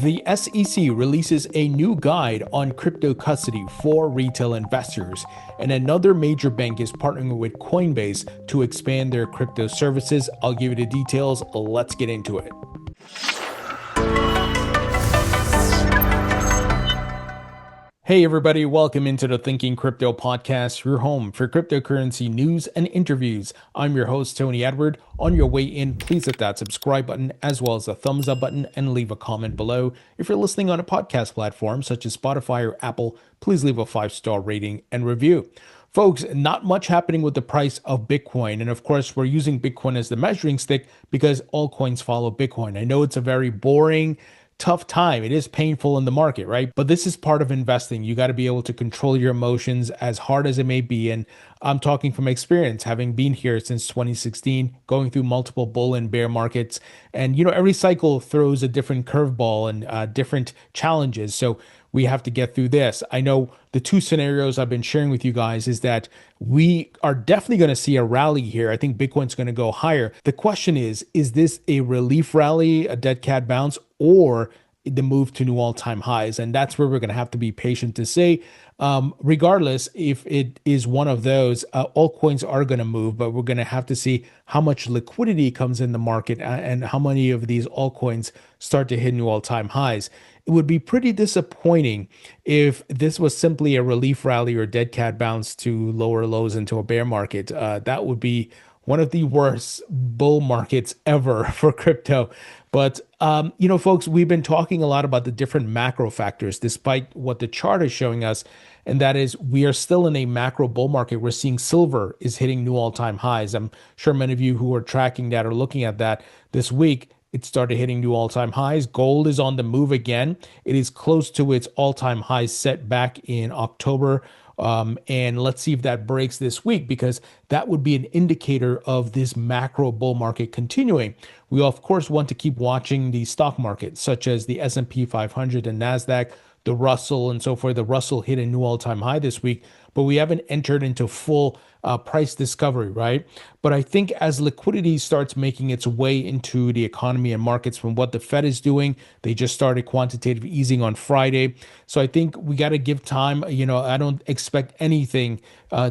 The SEC releases a new guide on crypto custody for retail investors, and another major bank is partnering with Coinbase to expand their crypto services. I'll give you the details. Let's get into it. Hey everybody, welcome into the Thinking Crypto podcast, your home for cryptocurrency news and interviews. I'm your host, Tony Edward. On your way in, please hit that subscribe button as well as the thumbs up button and leave a comment below. If you're listening on a podcast platform such as Spotify or Apple, please leave a 5-star rating and review. Folks, not much happening with the price of Bitcoin. And of course, we're using Bitcoin as the measuring stick because altcoins follow Bitcoin. I know it's a very boring, tough time. It is painful in the market, right? But this is part of investing. You got to be able to control your emotions as hard as it may be. And I'm talking from experience, having been here since 2016, going through multiple bull and bear markets. And, every cycle throws a different curveball and different challenges. So we have to get through this. I know the two scenarios I've been sharing with you guys is that we are definitely going to see a rally here. I think Bitcoin's going to go higher. The question is this a relief rally, a dead cat bounce, or the move to new all-time highs? And that's where we're going to have to be patient to say. Regardless, if it is one of those, altcoins are going to move, but we're going to have to see how much liquidity comes in the market and how many of these altcoins start to hit new all-time highs. It would be pretty disappointing if this was simply a relief rally or dead cat bounce to lower lows into a bear market. That would be one of the worst bull markets ever for crypto. But, folks, we've been talking a lot about the different macro factors, despite what the chart is showing us. And that is, we are still in a macro bull market. We're seeing silver is hitting new all-time highs. I'm sure many of you who are tracking that are looking at that this week. It started hitting new all-time highs. Gold is on the move again. It is close to its all-time highs set back in October. And let's see if that breaks this week, because that would be an indicator of this macro bull market continuing. We, of course, want to keep watching the stock market, such as the S&P 500 and NASDAQ, the Russell, and so forth. The Russell hit a new all-time high this week, but we haven't entered into full price discovery, right? But I think as liquidity starts making its way into the economy and markets from what the Fed is doing, they just started quantitative easing on Friday. So I think we got to give time. I don't expect anything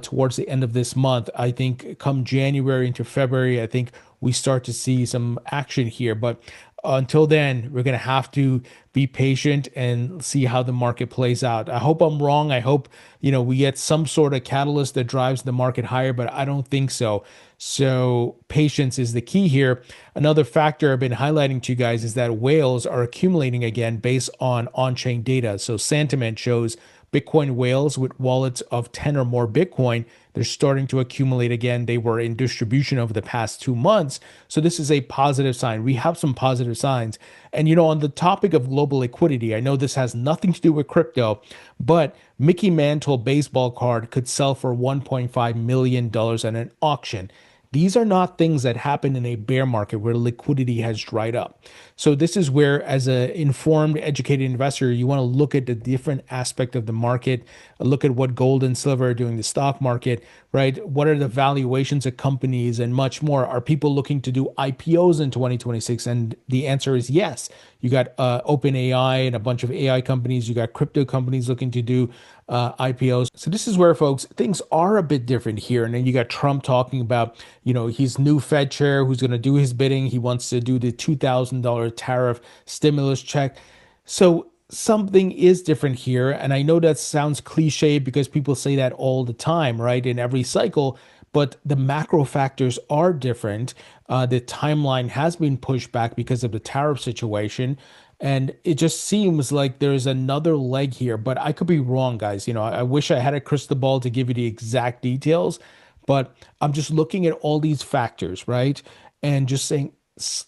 towards the end of this month. I think come January into February, I think we start to see some action here. But until then, we're going to have to be patient and see how the market plays out. I hope I'm wrong. I hope, we get some sort of catalyst that drives the market higher, but I don't think so. So patience is the key here. Another factor I've been highlighting to you guys is that whales are accumulating again based on on-chain data. So Sentiment shows Bitcoin whales with wallets of 10 or more Bitcoin, they're starting to accumulate again. They were in distribution over the past 2 months. So this is a positive sign. We have some positive signs. And, on the topic of global liquidity, I know this has nothing to do with crypto, but Mickey Mantle baseball card could sell for $1.5 million at an auction. These are not things that happen in a bear market where liquidity has dried up. So this is where, as an informed, educated investor, you want to look at the different aspect of the market, look at what gold and silver are doing, the stock market, right? What are the valuations of companies and much more? Are people looking to do IPOs in 2026? And the answer is yes. You got OpenAI and a bunch of AI companies. You got crypto companies looking to do IPOs. So this is where, folks, things are a bit different here. And then you got Trump talking about, his new Fed chair who's going to do his bidding. He wants to do the $2,000 tariff stimulus check. So something is different here. And I know that sounds cliche because people say that all the time, right? In every cycle. But the macro factors are different. The timeline has been pushed back because of the tariff situation. And it just seems like there's another leg here, but I could be wrong, guys. I wish I had a crystal ball to give you the exact details, but I'm just looking at all these factors, right? And just saying,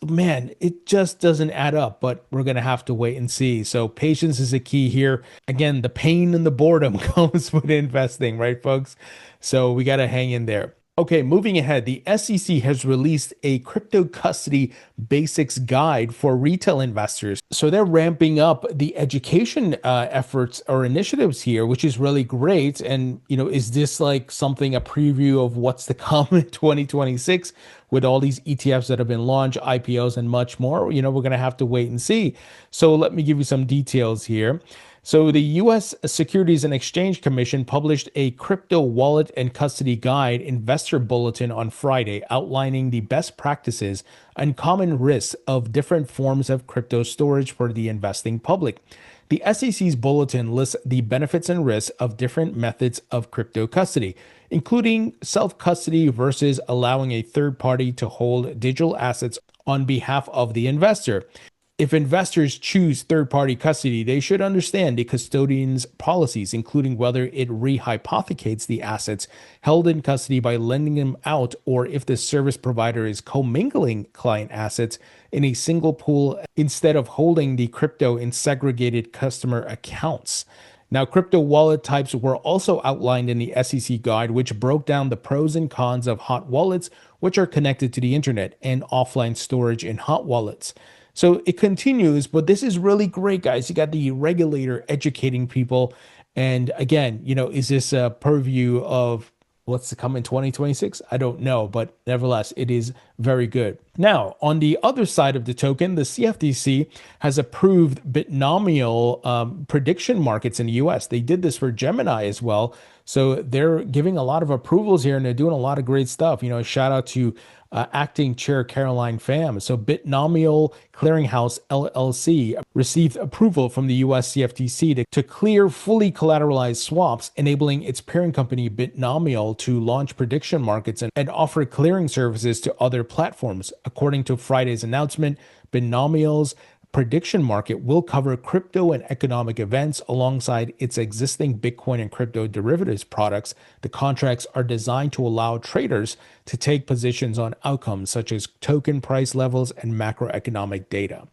man, it just doesn't add up, but we're going to have to wait and see. So patience is a key here. Again, the pain and the boredom comes with investing, right, folks? So we got to hang in there. Okay, moving ahead, the SEC has released a crypto custody basics guide for retail investors. So they're ramping up the education efforts or initiatives here, which is really great. And, is this like something, a preview of what's to come in 2026 with all these ETFs that have been launched, IPOs, and much more? We're going to have to wait and see. So let me give you some details here. So, the US Securities and Exchange Commission published a crypto wallet and custody guide investor bulletin on Friday, outlining the best practices and common risks of different forms of crypto storage for the investing public. The SEC's bulletin lists the benefits and risks of different methods of crypto custody, including self custody versus allowing a third party to hold digital assets on behalf of the investor. If investors choose third party custody, they should understand the custodian's policies, including whether it rehypothecates the assets held in custody by lending them out, or if the service provider is commingling client assets in a single pool instead of holding the crypto in segregated customer accounts. Now, crypto wallet types were also outlined in the SEC guide, which broke down the pros and cons of hot wallets, which are connected to the internet, and offline storage in hot wallets. So it continues, but this is really great, guys. You got the regulator educating people. And again, is this a purview of what's to come in 2026? I don't know, but nevertheless, it is very good. Now, on the other side of the token, the CFTC has approved Bitnomial prediction markets in the US. They did this for Gemini as well. So they're giving a lot of approvals here and they're doing a lot of great stuff. Shout out to acting chair Caroline Pham. So Bitnomial Clearinghouse LLC received approval from the US CFTC to clear fully collateralized swaps, enabling its parent company Bitnomial to launch prediction markets and offer clearing services to other platforms. According to Friday's announcement, Bitnomial's prediction market will cover crypto and economic events alongside its existing Bitcoin and crypto derivatives products. The contracts are designed to allow traders to take positions on outcomes such as token price levels and macroeconomic data.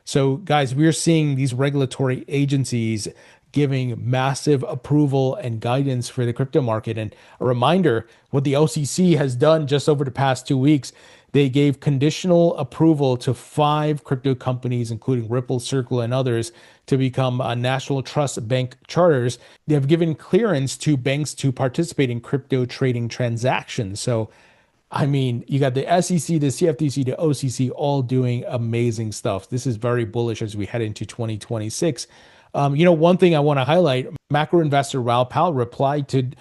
So, guys, we're seeing these regulatory agencies giving massive approval and guidance for the crypto market. And a reminder, what the OCC has done just over the past 2 weeks, they gave conditional approval to 5 crypto companies, including Ripple, Circle, and others, to become national trust bank charters. They have given clearance to banks to participate in crypto trading transactions. So, I mean, you got the SEC, the CFTC, the OCC all doing amazing stuff. This is very bullish as we head into 2026. One thing I want to highlight, macro investor Raoul Pal replied to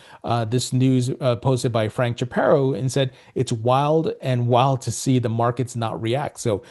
this news posted by Frank Chaparro and said, it's wild to see the markets not react. So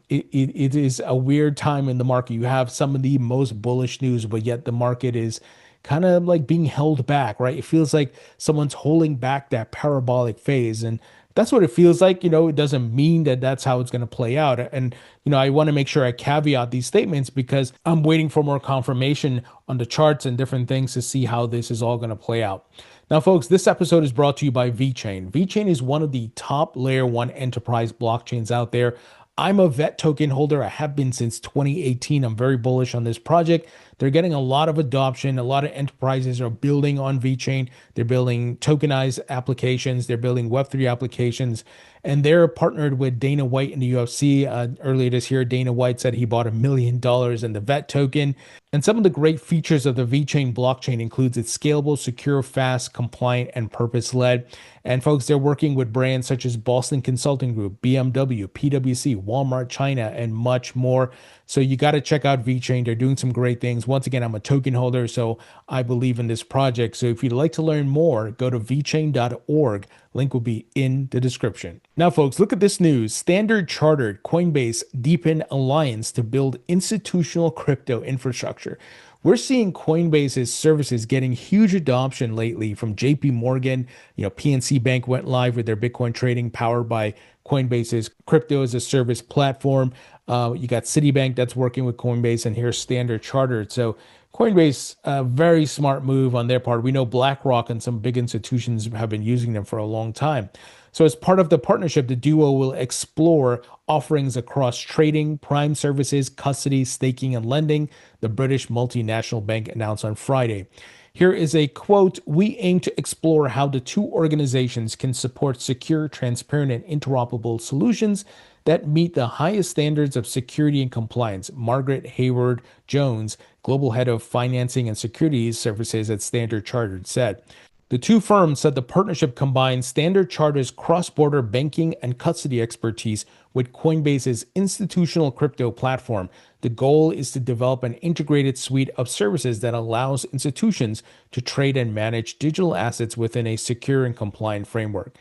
it is a weird time in the market. You have some of the most bullish news, but yet the market is kind of like being held back, right? It feels like someone's holding back that parabolic phase. And that's what it feels like. It doesn't mean that that's how it's going to play out. And, I want to make sure I caveat these statements because I'm waiting for more confirmation on the charts and different things to see how this is all going to play out. Now, folks, this episode is brought to you by VeChain. VeChain is one of the top layer 1 enterprise blockchains out there. I'm a VET token holder. I have been since 2018. I'm very bullish on this project. They're getting a lot of adoption. A lot of enterprises are building on VeChain. They're building tokenized applications. They're building Web3 applications. And they're partnered with Dana White in the UFC. Earlier this year, Dana White said he bought $1 million in the VET token. And some of the great features of the VeChain blockchain includes it's scalable, secure, fast, compliant, and purpose-led. And folks, they're working with brands such as Boston Consulting Group, BMW, PwC, Walmart China, and much more. So you got to check out VeChain. They're doing some great things. Once again, I'm a token holder, so I believe in this project. So if you'd like to learn more, go to vchain.org. Link will be in the description. Now, folks, look at this news. Standard Chartered Coinbase deepen alliance to build institutional crypto infrastructure. We're seeing Coinbase's services getting huge adoption lately from JP Morgan. PNC Bank went live with their Bitcoin trading powered by Coinbase's crypto as a service platform. You got Citibank that's working with Coinbase, and here's Standard Chartered. So Coinbase, a very smart move on their part. We know BlackRock and some big institutions have been using them for a long time. So as part of the partnership, the duo will explore offerings across trading, prime services, custody, staking, and lending, the British multinational bank announced on Friday. Here is a quote: "We aim to explore how the two organizations can support secure, transparent, and interoperable solutions that meet the highest standards of security and compliance." Margaret Hayward Jones, global head of financing and securities services at Standard Chartered, said. The two firms said the partnership combines Standard Chartered's cross-border banking and custody expertise with Coinbase's institutional crypto platform. The goal is to develop an integrated suite of services that allows institutions to trade and manage digital assets within a secure and compliant framework.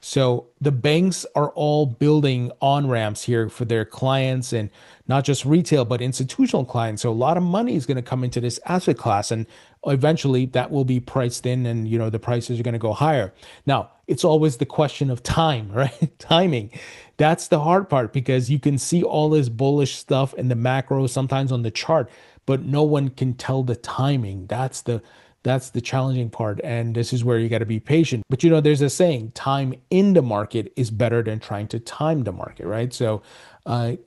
So the banks are all building on-ramps here for their clients, and not just retail, but institutional clients. So a lot of money is going to come into this asset class, and eventually that will be priced in, and the prices are going to go higher. Now, it's always the question of time, right? Timing. That's the hard part, because you can see all this bullish stuff in the macro, sometimes on the chart, but no one can tell the timing. That's the challenging part. And this is where you got to be patient. But there's a saying: time in the market is better than trying to time the market, right? So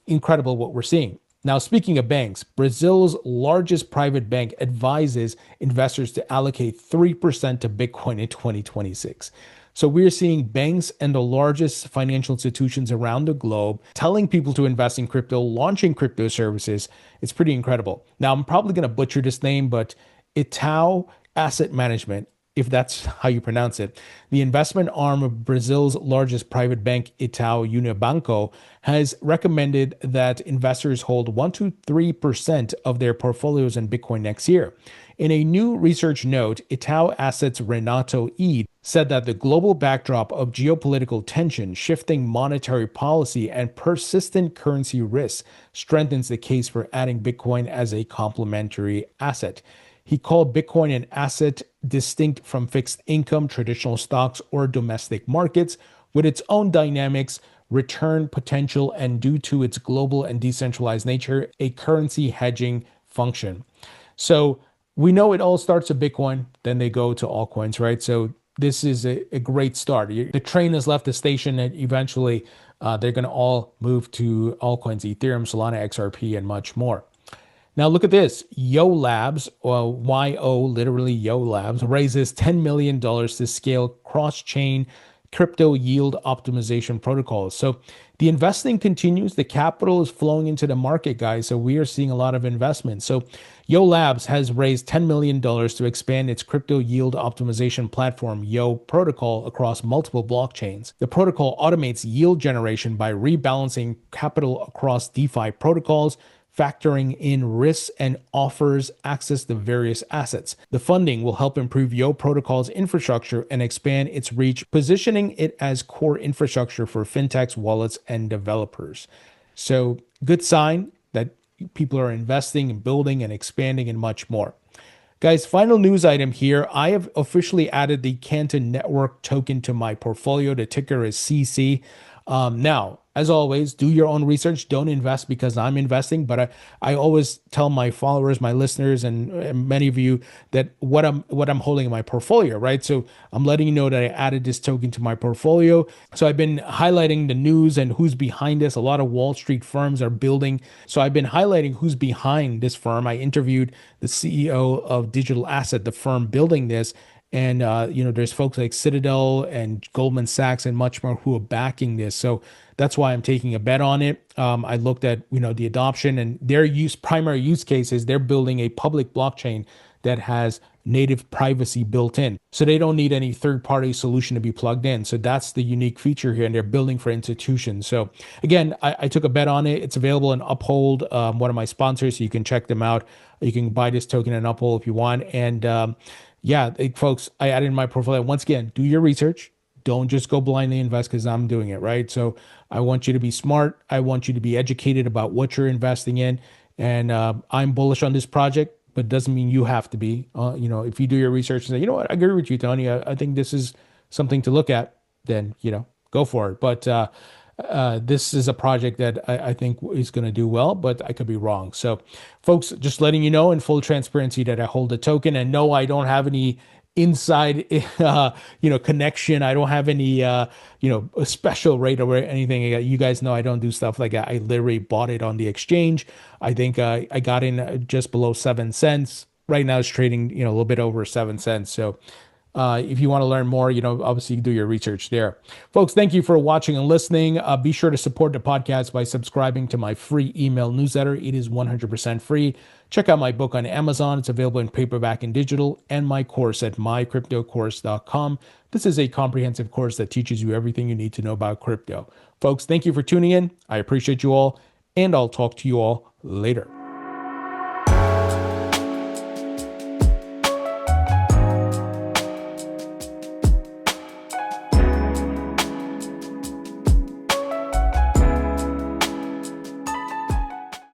incredible what we're seeing. Now, speaking of banks, Brazil's largest private bank advises investors to allocate 3% to Bitcoin in 2026. So we're seeing banks and the largest financial institutions around the globe telling people to invest in crypto, launching crypto services. It's pretty incredible. Now, I'm probably going to butcher this name, but Itaú Asset Management, if that's how you pronounce it, the investment arm of Brazil's largest private bank, Itaú Unibanco, has recommended that investors hold 1 to 3% of their portfolios in Bitcoin next year. In a new research note, Itaú Assets Renato Eid said that the global backdrop of geopolitical tension, shifting monetary policy, and persistent currency risks strengthens the case for adding Bitcoin as a complementary asset. He called Bitcoin an asset distinct from fixed income, traditional stocks, or domestic markets, with its own dynamics, return potential, and due to its global and decentralized nature, a currency hedging function. So we know it all starts at Bitcoin, then they go to altcoins, right? So this is a great start. The train has left the station, and eventually they're going to all move to altcoins: Ethereum, Solana, XRP, and much more. Now look at this. Yo Labs, or YO, literally Yo Labs, raises $10 million to scale cross-chain crypto yield optimization protocols. So the investing continues. The capital is flowing into the market, guys. So we are seeing a lot of investment. So Yo Labs has raised $10 million to expand its crypto yield optimization platform, Yo Protocol, across multiple blockchains. The protocol automates yield generation by rebalancing capital across DeFi protocols, factoring in risks, and offers access to various assets. The funding will help improve Yo Protocol's infrastructure and expand its reach, positioning it as core infrastructure for fintechs, wallets, and developers. So good sign that people are investing and building and expanding and much more. Guys, final news item here. I have officially added the Canton Network token to my portfolio. The ticker is CC. Now, as always, do your own research. Don't invest because I'm investing, but I always tell my followers, my listeners, and many of you that what I'm holding in my portfolio, right? So I'm letting you know that I added this token to my portfolio. So I've been highlighting the news and who's behind this. A lot of Wall Street firms are building. So I've been highlighting who's behind this firm. I interviewed the CEO of Digital Asset, the firm building this. And, there's folks like Citadel and Goldman Sachs and much more who are backing this. So that's why I'm taking a bet on it. I looked at, the adoption and their primary use cases. They're building a public blockchain that has native privacy built in. So they don't need any third-party solution to be plugged in. So that's the unique feature here, and they're building for institutions. So again, I took a bet on it. It's available in Uphold, one of my sponsors, so you can check them out. You can buy this token in Uphold if you want. And folks, I added in my portfolio. Once again, do your research. Don't just go blindly invest because I'm doing it, right? So I want you to be smart. I want you to be educated about what you're investing in. And I'm bullish on this project, but it doesn't mean you have to be. If you do your research and say, you know what, I agree with you, Tony. I think this is something to look at, then, go for it. But this is a project that I think is going to do well, but I could be wrong. So folks, just letting you know in full transparency that I hold a token, and no, I don't have any inside, connection. I don't have any, a special rate or anything. You guys know I don't do stuff like that. I literally bought it on the exchange. I think I got in just below 7 cents. right now it's trading, a little bit over 7 cents. So if you want to learn more, obviously do your research there. Folks, thank you for watching and listening. Be sure to support the podcast by subscribing to my free email newsletter. It is 100% free. Check out my book on Amazon. It's available in paperback and digital, and my course at mycryptocourse.com. This is a comprehensive course that teaches you everything you need to know about crypto. Folks, thank you for tuning in. I appreciate you all, and I'll talk to you all later.